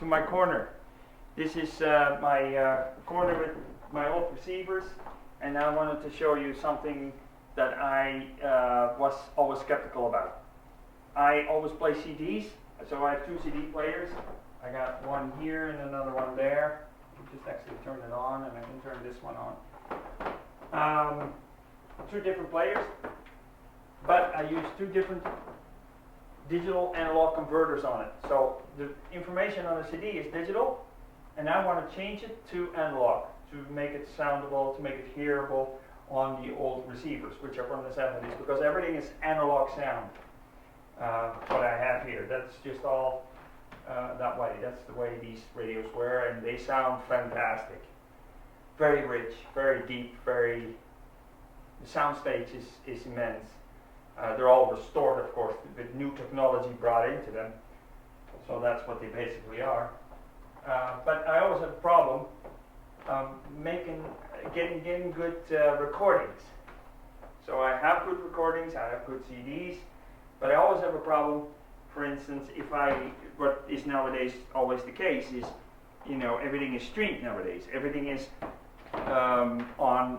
to my corner. This is my corner with my old receivers, and I wanted to show you something that I was always skeptical about. I always play CDs, so I have two CD players. I got one here and another one there. I can just actually turn it on, and I can turn this one on. Two different players, but I use two different digital analog converters on it. So the information on the CD is digital, and I want to change it to analog to make it soundable, to make it hearable on the old receivers, which are from the 70s, because everything is analog sound. What I have here, that's just all that way. That's the way these radios were, and they sound fantastic. Very rich, very deep, very. The sound stage is immense. They're all restored, of course, with new technology brought into them. So that's what they basically are. But I always have a problem getting good recordings. So I have good recordings, I have good CDs, but I always have a problem. For instance, what is nowadays always the case is, everything is streamed nowadays. Everything is on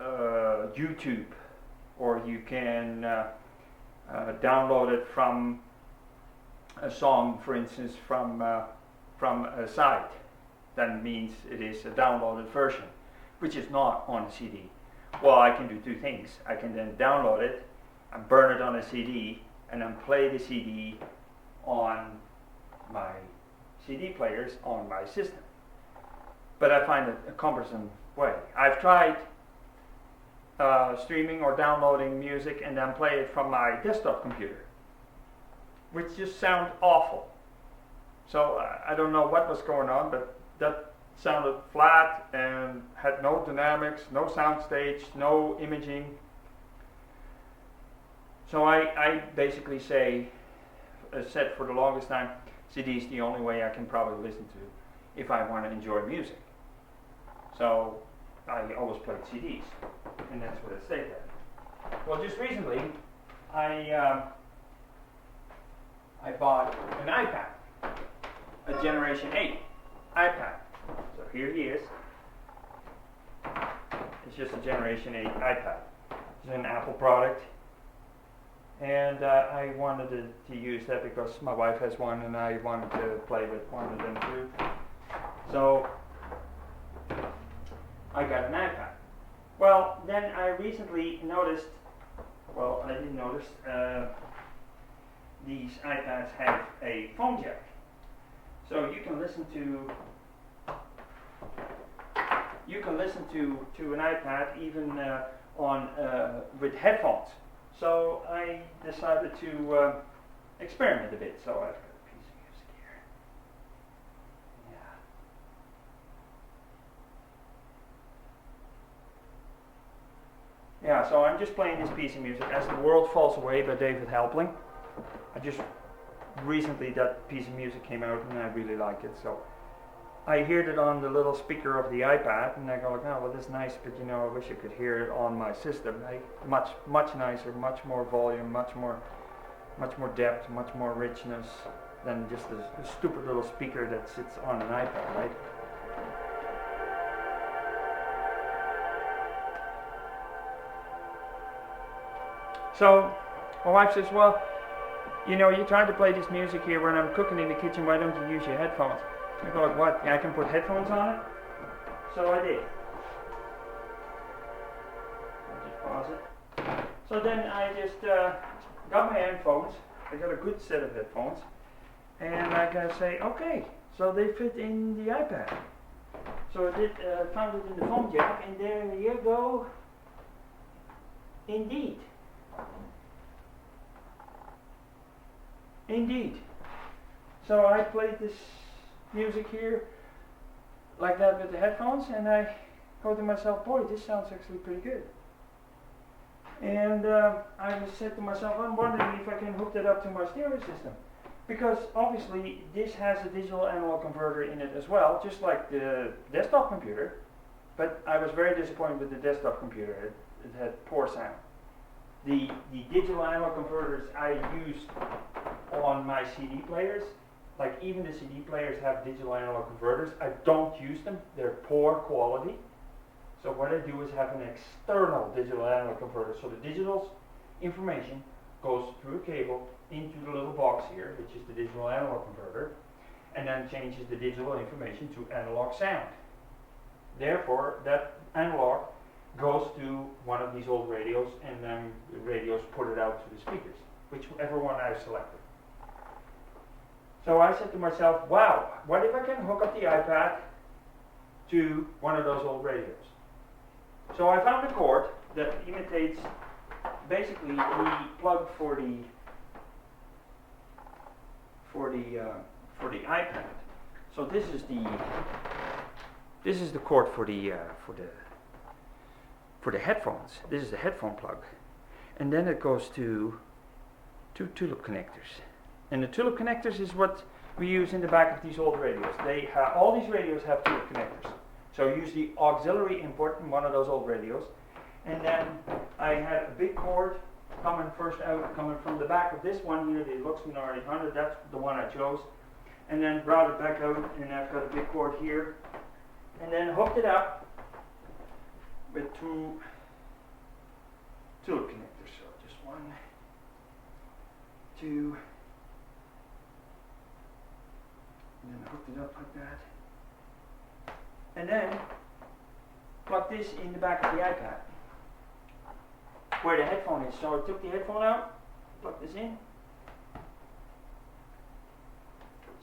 YouTube, or you can download it from a song, for instance, from a site. That means it is a downloaded version, which is not on a CD. Well, I can do two things. I can then download it and burn it on a CD, and then play the CD on my CD players on my system. But I find it a cumbersome way. I've tried streaming or downloading music and then play it from my desktop computer, which just sound awful. So I don't know what was going on, but that sounded flat and had no dynamics, no sound stage, no imaging. So I basically said for the longest time, CD is the only way I can probably listen to if I want to enjoy music. So I always played CDs, and that's what it stayed at. Well, just recently, I bought an iPad, a Generation 8 iPad. So here he is. It's just a Generation 8 iPad. It's an Apple product. And I wanted to use that because my wife has one, and I wanted to play with one of them too. So I got an iPad. Well, then I recently noticed, well, I didn't notice, these iPads have a phone jack. So you can listen to an iPad even with headphones. So I decided to experiment a bit. So I've got a piece of music here. Yeah, so I'm just playing this piece of music, As the World Falls Away by David Helpling. Recently that piece of music came out and I really like it. So I heard it on the little speaker of the iPad, and I go like, oh, well, this is nice, but I wish I could hear it on my system. Much nicer, much more volume, much more depth, much more richness than just a stupid little speaker that sits on an iPad, right? So my wife says, well, you're trying to play this music here when I'm cooking in the kitchen, why don't you use your headphones? I go like, what? I can put headphones on it? So I did. I'll just pause it. So then I just got my headphones. I got a good set of headphones. And I can say, okay, so they fit in the iPad. So I did found it in the phone jack, and there you go. Indeed. So I played this music here like that with the headphones, and I go to myself, boy, this sounds actually pretty good. And I said to myself, I'm wondering if I can hook that up to my stereo system, because obviously this has a digital analog converter in it as well, just like the desktop computer. But I was very disappointed with the desktop computer. It had poor sound. The digital analog converters I used on my CD players, Like even the CD players have digital analog converters. I don't use them, they're poor quality. So what I do is have an external digital analog converter. So the digital information goes through a cable into the little box here, which is the digital analog converter, and then changes the digital information to analog sound. Therefore, that analog goes to one of these old radios, and then the radios put it out to the speakers, whichever one I've selected. So I said to myself, wow, what if I can hook up the iPad to one of those old radios? So I found a cord that imitates basically the plug for the iPad. So this is the cord for the headphones. This is the headphone plug, and then it goes to two tulip connectors. And the tulip connectors is what we use in the back of these old radios. All these radios have tulip connectors. So use the auxiliary input in one of those old radios, and then I had a big cord coming from the back of this one here, the Luxman R800. That's the one I chose, and then brought it back out, and I've got a big cord here, and then hooked it up with two tulip connectors. So just 1, 2, and then hooked it up like that. And then plug this in the back of the iPad where the headphone is. So I took the headphone out, plug this in.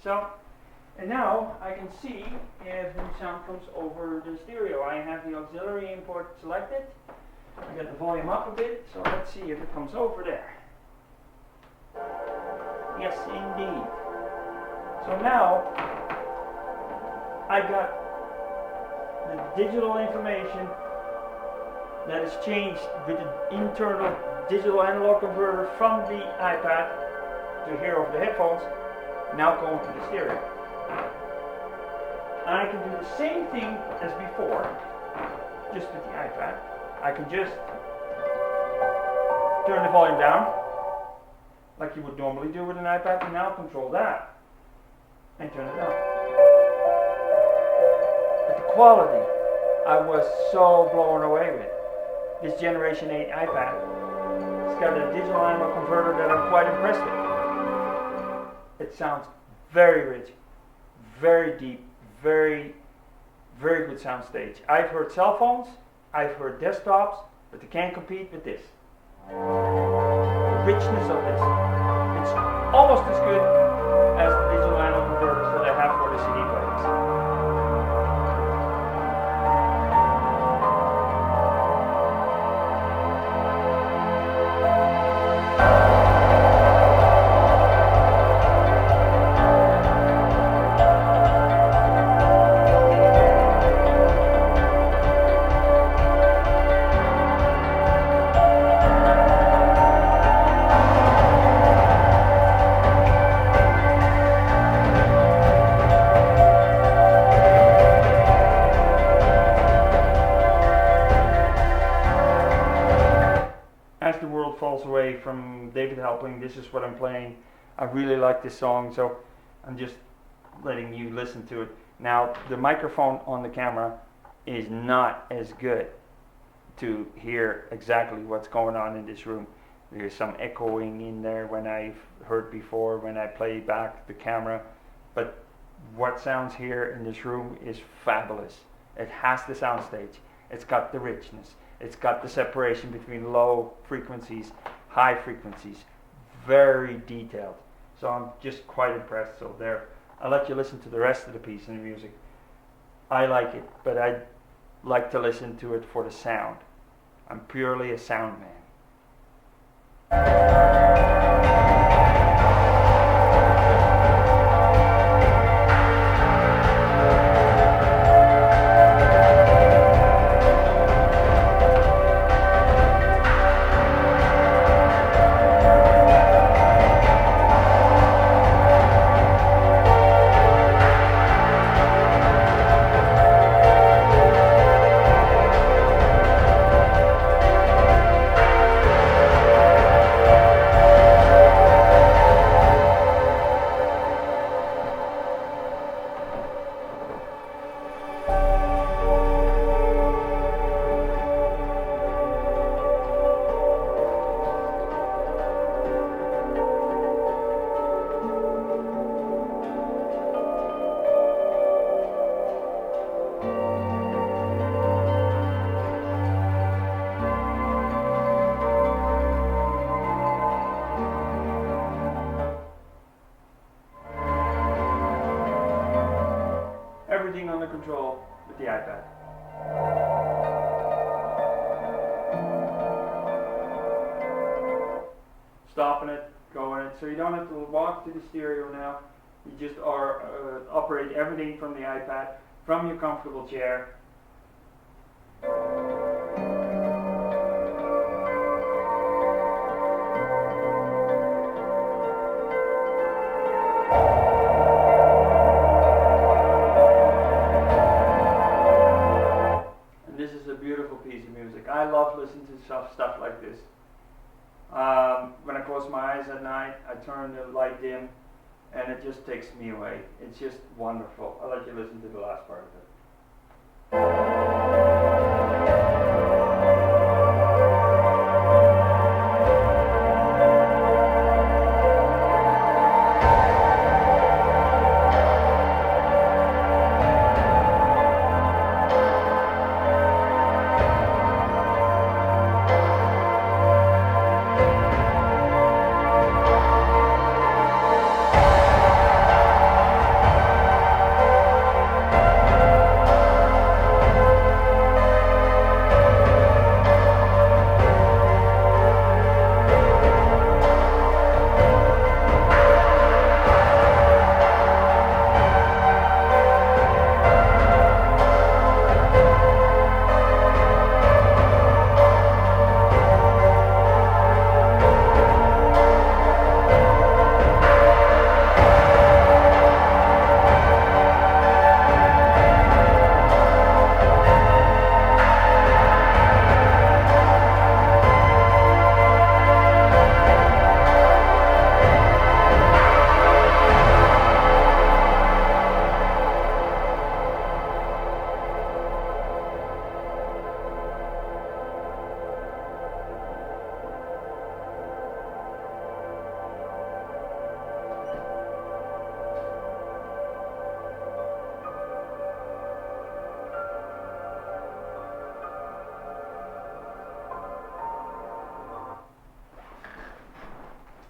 So, and now I can see if the sound comes over the stereo. I have the auxiliary input selected. I got the volume up a bit, so let's see if it comes over there. Yes, indeed. So now I got the digital information that is changed with the internal digital analog converter from the iPad to here over the headphones, now going to the stereo. And I can do the same thing as before, just with the iPad. I can just turn the volume down, like you would normally do with an iPad, and now control that, and turn it down. Quality, I was so blown away with. This Generation 8 iPad, it's got a digital analog converter that I'm quite impressed with. It sounds very rich, very deep, very, very good sound stage. I've heard cell phones, I've heard desktops, but they can't compete with this. The richness of this, it's almost as good as the digital analog converters that I have for the CD players. As the World Falls Away from David Helpling, this is what I'm playing. I really like this song, so I'm just letting you listen to it. Now, the microphone on the camera is not as good to hear exactly what's going on in this room. There's some echoing in there when I've heard before when I play back the camera, but what sounds here in this room is fabulous. It has the soundstage. It's got the richness. It's got the separation between low frequencies, high frequencies, very detailed. So I'm just quite impressed. So there, I'll let you listen to the rest of the piece in the music. I like it, but I like to listen to it for the sound. I'm purely a sound man. under control with the iPad. Stopping it, going it, so you don't have to walk to the stereo now. You just operate everything from the iPad, from your comfortable chair. And this is a beautiful piece of music. I love listening to stuff like this. When I close my eyes at night, I turn the light dim, and it just takes me away. It's just wonderful. I'll let you listen to the last part of it.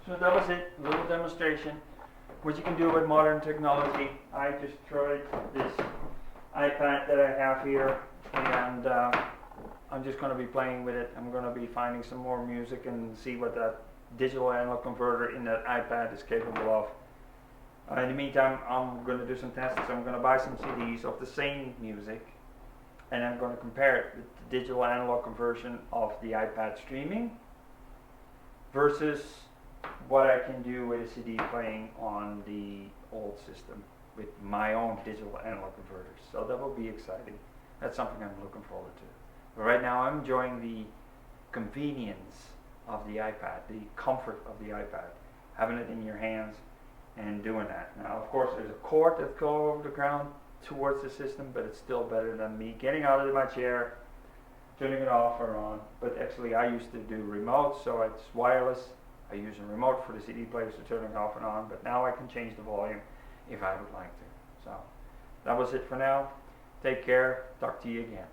So that was it, a little demonstration. What you can do with modern technology. I just tried this iPad that I have here, and I'm just going to be playing with it. I'm going to be finding some more music and see what that digital analog converter in that iPad is capable of. In the meantime, I'm going to do some tests. I'm going to buy some CDs of the same music, and I'm going to compare it with the digital analog conversion of the iPad streaming versus what I can do with a CD playing on the old system with my own digital analog converters. So that will be exciting. That's something I'm looking forward to. But right now I'm enjoying the convenience of the iPad, the comfort of the iPad, having it in your hands and doing that. Now of course there's a cord that goes over the ground towards the system, but it's still better than me getting out of my chair, turning it off or on. But actually I used to do remote, so it's wireless. I use a remote for the CD players to turn it off and on, but now I can change the volume if I would like to. So that was it for now. Take care. Talk to you again.